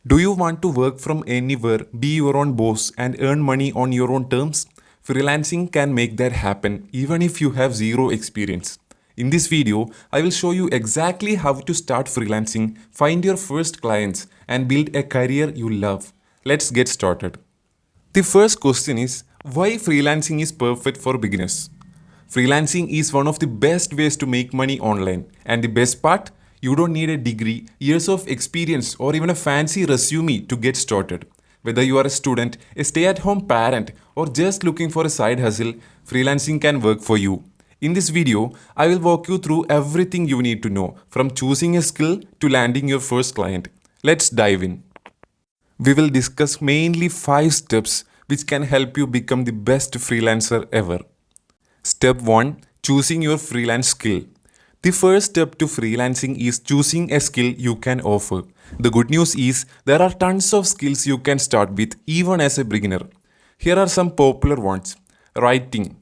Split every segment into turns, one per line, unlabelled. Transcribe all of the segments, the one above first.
Do you want to work from anywhere, be your own boss, and earn money on your own terms? Freelancing can make that happen even if you have zero experience. In this video, I will show you exactly how to start freelancing, find your first clients, and build a career you love. Let's get started. The first question is why freelancing is perfect for beginners. Freelancing is one of the best ways to make money online, and the best part, you don't need a degree, years of experience, or even a fancy resume to get started. Whether you are a student, a stay-at-home parent, or just looking for a side hustle, freelancing can work for you. In this video, I will walk you through everything you need to know, from choosing a skill to landing your first client. Let's dive in. We will discuss mainly 5 steps which can help you become the best freelancer ever. Step 1. Choosing your freelance skill. The first step to freelancing is choosing a skill you can offer. The good news is there are tons of skills you can start with even as a beginner. Here are some popular ones. Writing.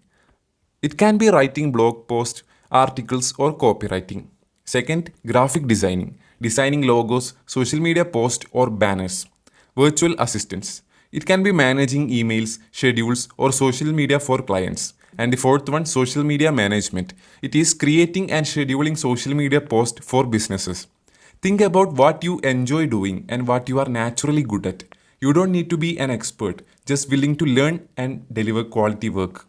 It can be writing blog posts, articles, or copywriting. Second, graphic designing. Designing logos, social media posts, or banners. Virtual assistants. It can be managing emails, schedules, or social media for clients. And the fourth one, social media management. It is creating and scheduling social media posts for businesses. Think about what you enjoy doing and what you are naturally good at. You don't need to be an expert, just willing to learn and deliver quality work.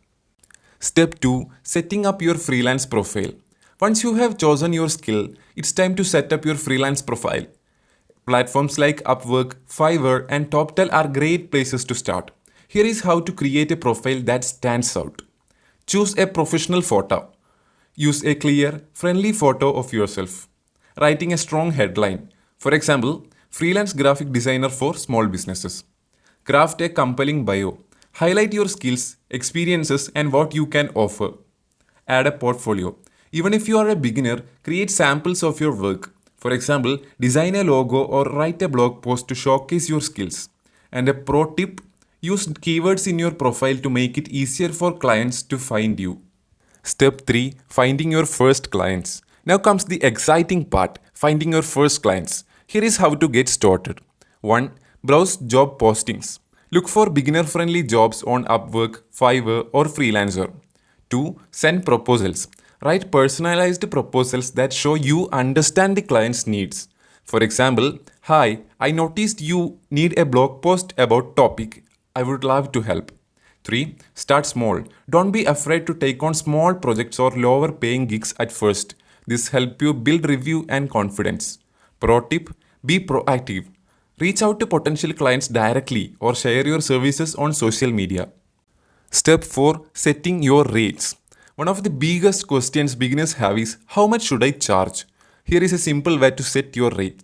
Step 2. Setting up your freelance profile. Once you have chosen your skill, it's time to set up your freelance profile. Platforms like Upwork, Fiverr, and TopTel are great places to start. Here is how to create a profile that stands out. Choose a professional photo. Use a clear, friendly photo of yourself. Writing a strong headline. For example, freelance graphic designer for small businesses. Craft a compelling bio. Highlight your skills, experiences, and what you can offer. Add a portfolio. Even if you are a beginner, create samples of your work. For example, design a logo or write a blog post to showcase your skills. And a pro tip, use keywords in your profile to make it easier for clients to find you. Step 3. Finding your first clients. Now comes the exciting part, finding your first clients. Here is how to get started. 1. Browse job postings. Look for beginner-friendly jobs on Upwork, Fiverr, or Freelancer. 2. Send proposals. Write personalized proposals that show you understand the client's needs. For example, hi, I noticed you need a blog post about topic. I would love to help. 3. Start small. Don't be afraid to take on small projects or lower paying gigs at first. This helps you build review and confidence. Pro tip, be proactive. Reach out to potential clients directly or share your services on social media. Step 4. Setting your rates. One of the biggest questions beginners have is how much should I charge? Here is a simple way to set your rate.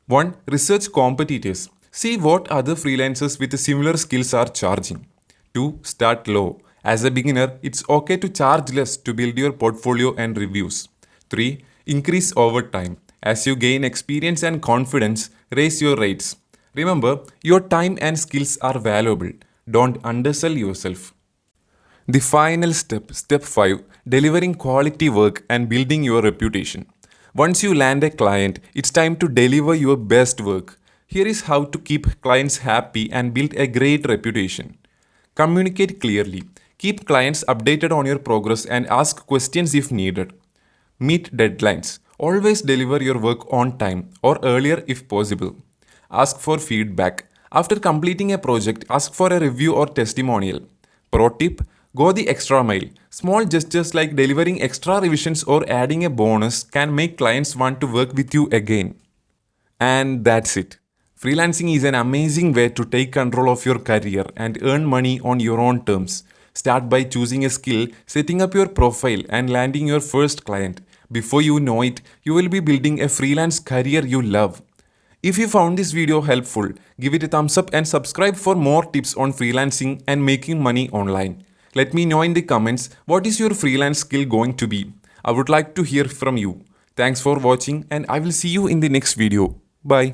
1. Research competitors. See what other freelancers with similar skills are charging. 2. Start low. As a beginner, it's okay to charge less to build your portfolio and reviews. 3. Increase over time. As you gain experience and confidence, raise your rates. Remember, your time and skills are valuable. Don't undersell yourself. The final step, step 5, delivering quality work and building your reputation. Once you land a client, it's time to deliver your best work. Here is how to keep clients happy and build a great reputation. Communicate clearly. Keep clients updated on your progress and ask questions if needed. Meet deadlines. Always deliver your work on time or earlier if possible. Ask for feedback. After completing a project, ask for a review or testimonial. Pro tip, go the extra mile. Small gestures like delivering extra revisions or adding a bonus can make clients want to work with you again. And that's it. Freelancing is an amazing way to take control of your career and earn money on your own terms. Start by choosing a skill, setting up your profile, and landing your first client. Before you know it, you will be building a freelance career you love. If you found this video helpful, give it a thumbs up and subscribe for more tips on freelancing and making money online. Let me know in the comments what is your freelance skill going to be. I would like to hear from you. Thanks for watching and I will see you in the next video. Bye.